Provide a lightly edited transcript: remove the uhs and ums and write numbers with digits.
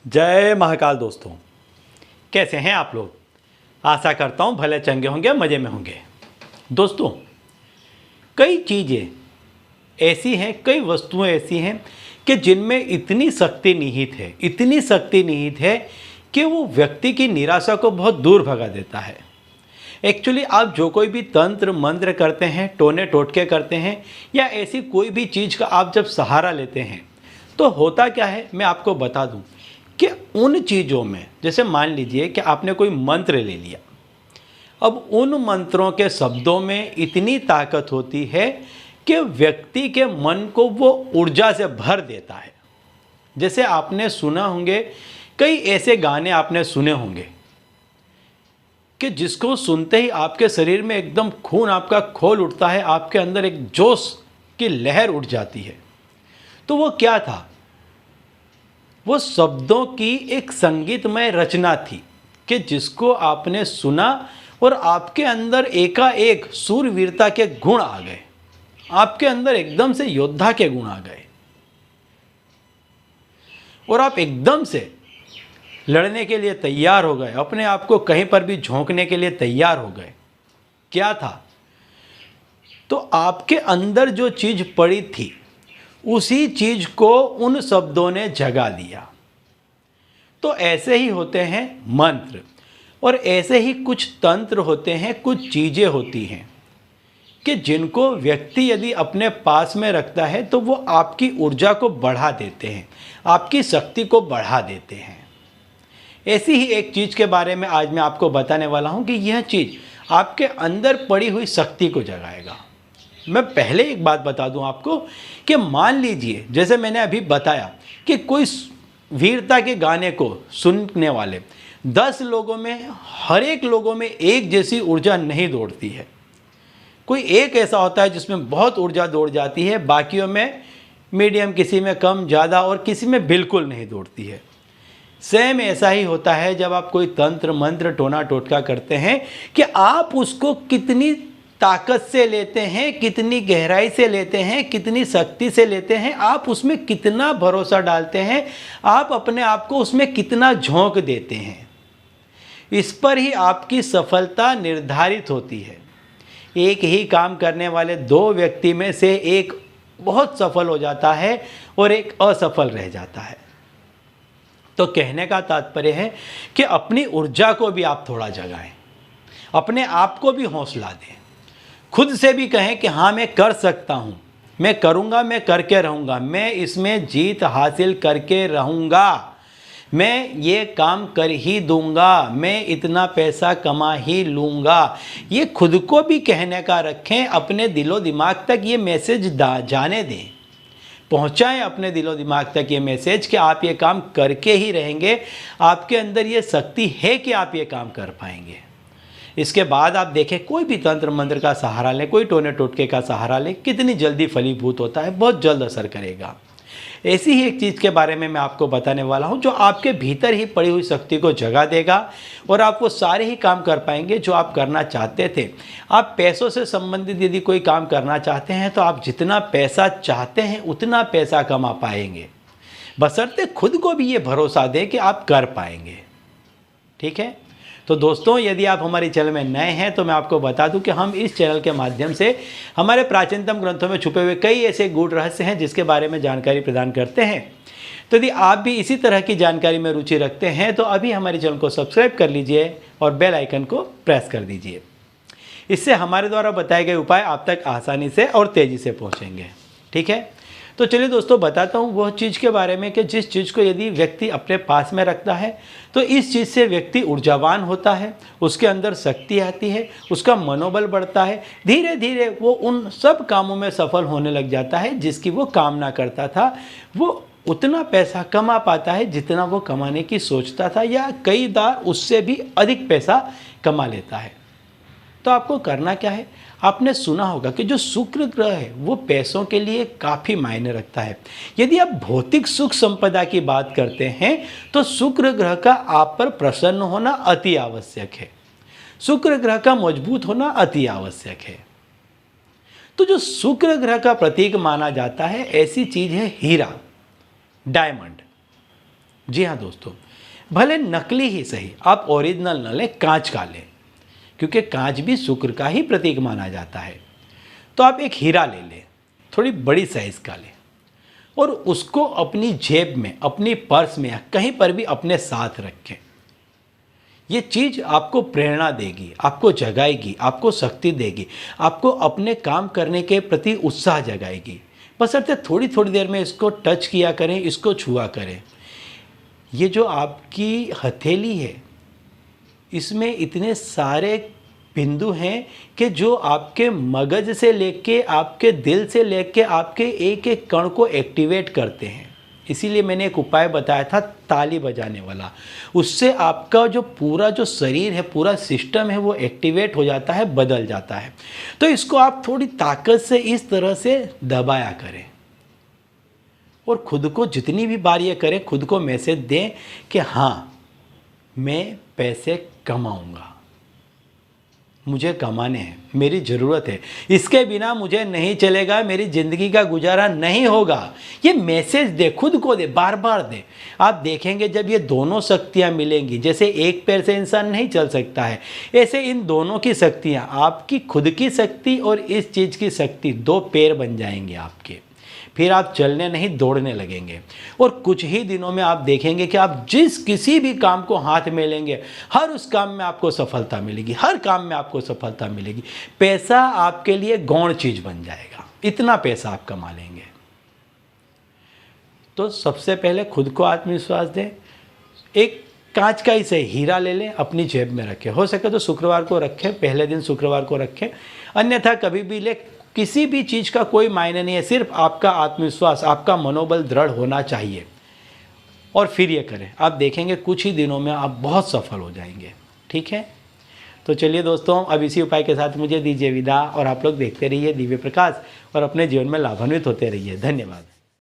जय महाकाल दोस्तों, कैसे हैं आप लोग। आशा करता हूं भले चंगे होंगे, मज़े में होंगे। दोस्तों, कई चीज़ें ऐसी हैं, कई वस्तुएं ऐसी हैं कि जिनमें इतनी शक्ति निहित है कि वो व्यक्ति की निराशा को बहुत दूर भगा देता है। एक्चुअली आप जो कोई भी तंत्र मंत्र करते हैं, टोने टोटके करते हैं, या ऐसी कोई भी चीज़ का आप जब सहारा लेते हैं, तो होता क्या है मैं आपको बता दूं कि उन चीज़ों में, जैसे मान लीजिए कि आपने कोई मंत्र ले लिया, अब उन मंत्रों के शब्दों में इतनी ताकत होती है कि व्यक्ति के मन को वो ऊर्जा से भर देता है। जैसे आपने सुना होंगे, कई ऐसे गाने आपने सुने होंगे कि जिसको सुनते ही आपके शरीर में एकदम खून आपका खोल उठता है, आपके अंदर एक जोश की लहर उठ जाती है। तो वो क्या था? वो शब्दों की एक संगीतमय रचना थी कि जिसको आपने सुना और आपके अंदर एकाएक शूरवीरता के गुण आ गए, आपके अंदर एकदम से योद्धा के गुण आ गए और आप एकदम से लड़ने के लिए तैयार हो गए, अपने आप को कहीं पर भी झोंकने के लिए तैयार हो गए। क्या था? तो आपके अंदर जो चीज पड़ी थी, उसी चीज को उन शब्दों ने जगा दिया। तो ऐसे ही होते हैं मंत्र, और ऐसे ही कुछ तंत्र होते हैं, कुछ चीजें होती हैं कि जिनको व्यक्ति यदि अपने पास में रखता है तो वो आपकी ऊर्जा को बढ़ा देते हैं, आपकी शक्ति को बढ़ा देते हैं। ऐसी ही एक चीज के बारे में आज मैं आपको बताने वाला हूं कि यह चीज आपके अंदर पड़ी हुई शक्ति को जगाएगा। मैं पहले एक बात बता दूं आपको कि मान लीजिए, जैसे मैंने अभी बताया कि कोई वीरता के गाने को सुनने वाले 10 लोगों में, हर एक लोगों में एक जैसी ऊर्जा नहीं दौड़ती है। कोई एक ऐसा होता है जिसमें बहुत ऊर्जा दौड़ जाती है, बाकियों में मीडियम, किसी में कम ज़्यादा और किसी में बिल्कुल नहीं दौड़ती है। सेम ऐसा ही होता है जब आप कोई तंत्र मंत्र टोना टोटका करते हैं कि आप उसको कितनी ताकत से लेते हैं, कितनी गहराई से लेते हैं, कितनी शक्ति से लेते हैं, आप उसमें कितना भरोसा डालते हैं, आप अपने आप को उसमें कितना झोंक देते हैं, इस पर ही आपकी सफलता निर्धारित होती है। एक ही काम करने वाले 2 व्यक्ति में से एक बहुत सफल हो जाता है और एक असफल रह जाता है। तो कहने का तात्पर्य है कि अपनी ऊर्जा को भी आप थोड़ा जगाएं, अपने आप को भी हौसला दें, खुद से भी कहें कि हाँ मैं कर सकता हूँ, मैं करूँगा, मैं करके रहूँगा, मैं इसमें जीत हासिल करके रहूँगा, मैं ये काम कर ही दूँगा, मैं इतना पैसा कमा ही लूँगा। ये खुद को भी कहने का रखें, अपने दिलो दिमाग तक ये मैसेज जाने दें, पहुँचाएं अपने दिलो दिमाग तक ये मैसेज कि आप ये काम करके ही रहेंगे, आपके अंदर ये शक्ति है कि आप ये काम कर पाएंगे। इसके बाद आप देखें, कोई भी तंत्र मंत्र का सहारा लें, कोई टोने टोटके का सहारा लें, कितनी जल्दी फलीभूत होता है, बहुत जल्द असर करेगा। ऐसी ही एक चीज़ के बारे में मैं आपको बताने वाला हूं जो आपके भीतर ही पड़ी हुई शक्ति को जगा देगा और आप वो सारे ही काम कर पाएंगे जो आप करना चाहते थे। आप पैसों से संबंधित यदि कोई काम करना चाहते हैं तो आप जितना पैसा चाहते हैं उतना पैसा कमा पाएंगे, बशर्ते खुद को भी ये भरोसा दें कि आप कर पाएंगे। ठीक है? तो दोस्तों, यदि आप हमारे चैनल में नए हैं तो मैं आपको बता दूं कि हम इस चैनल के माध्यम से हमारे प्राचीनतम ग्रंथों में छुपे हुए कई ऐसे गूढ़ रहस्य हैं जिसके बारे में जानकारी प्रदान करते हैं। तो यदि आप भी इसी तरह की जानकारी में रुचि रखते हैं तो अभी हमारे चैनल को सब्सक्राइब कर लीजिए और बेल आइकन को प्रेस कर दीजिए। इससे हमारे द्वारा बताए गए उपाय आप तक आसानी से और तेज़ी से पहुँचेंगे। ठीक है? तो चलिए दोस्तों, बताता हूँ वह चीज़ के बारे में कि जिस चीज़ को यदि व्यक्ति अपने पास में रखता है तो इस चीज़ से व्यक्ति ऊर्जावान होता है, उसके अंदर शक्ति आती है, उसका मनोबल बढ़ता है, धीरे धीरे वो उन सब कामों में सफल होने लग जाता है जिसकी वो कामना करता था। वो उतना पैसा कमा पाता है जितना वो कमाने की सोचता था, या कई बार उससे भी अधिक पैसा कमा लेता है। तो आपको करना क्या है? आपने सुना होगा कि जो शुक्र ग्रह है वो पैसों के लिए काफ़ी मायने रखता है। यदि आप भौतिक सुख संपदा की बात करते हैं तो शुक्र ग्रह का आप पर प्रसन्न होना अति आवश्यक है, शुक्र ग्रह का मजबूत होना अति आवश्यक है। तो जो शुक्र ग्रह का प्रतीक माना जाता है, ऐसी चीज है हीरा, डायमंड। जी हाँ दोस्तों, भले नकली ही सही, आप ओरिजिनल न लें, कांच का लें, क्योंकि कांच भी शुक्र का ही प्रतीक माना जाता है। तो आप एक हीरा ले लें, थोड़ी बड़ी साइज़ का लें, और उसको अपनी जेब में, अपनी पर्स में या कहीं पर भी अपने साथ रखें। ये चीज़ आपको प्रेरणा देगी, आपको जगाएगी, आपको शक्ति देगी, आपको अपने काम करने के प्रति उत्साह जगाएगी। बशर्ते थोड़ी थोड़ी देर में इसको टच किया करें, इसको छुआ करें। ये जो आपकी हथेली है, इसमें इतने सारे बिंदु हैं कि जो आपके मगज से लेके, आपके दिल से लेके, आपके एक एक कण को एक्टिवेट करते हैं। इसीलिए मैंने एक उपाय बताया था, ताली बजाने वाला। उससे आपका जो पूरा जो शरीर है, पूरा सिस्टम है, वो एक्टिवेट हो जाता है, बदल जाता है। तो इसको आप थोड़ी ताकत से इस तरह से दबाया करें, और खुद को जितनी भी बार ये करें, खुद को मैसेज दें कि हाँ, मैं पैसे कमाऊंगा, मुझे कमाने हैं, मेरी ज़रूरत है, इसके बिना मुझे नहीं चलेगा, मेरी ज़िंदगी का गुजारा नहीं होगा। ये मैसेज दे, खुद को दे, बार बार दे। आप देखेंगे जब ये दोनों शक्तियाँ मिलेंगी, जैसे एक पैर से इंसान नहीं चल सकता है, ऐसे इन दोनों की शक्तियाँ, आपकी खुद की शक्ति और इस चीज़ की शक्ति, दो पैर बन जाएंगे आपके। फिर आप चलने नहीं, दौड़ने लगेंगे, और कुछ ही दिनों में आप देखेंगे कि आप जिस किसी भी काम को हाथ में लेंगे, हर उस काम में आपको सफलता मिलेगी, हर काम में आपको सफलता मिलेगी। पैसा आपके लिए गौण चीज़ बन जाएगा, इतना पैसा आप कमा लेंगे। तो सबसे पहले खुद को आत्मविश्वास दें। एक कांच का ही सही हीरा ले लें, अपनी जेब में रखें। हो सके तो शुक्रवार को रखें, पहले दिन शुक्रवार को रखें, अन्यथा कभी भी ले। किसी भी चीज़ का कोई मायने नहीं है, सिर्फ आपका आत्मविश्वास, आपका मनोबल दृढ़ होना चाहिए, और फिर ये करें। आप देखेंगे कुछ ही दिनों में आप बहुत सफल हो जाएंगे। ठीक है, तो चलिए दोस्तों, अब इसी उपाय के साथ मुझे दीजिए विदा, और आप लोग देखते रहिए दिव्य प्रकाश, और अपने जीवन में लाभान्वित होते रहिए। धन्यवाद।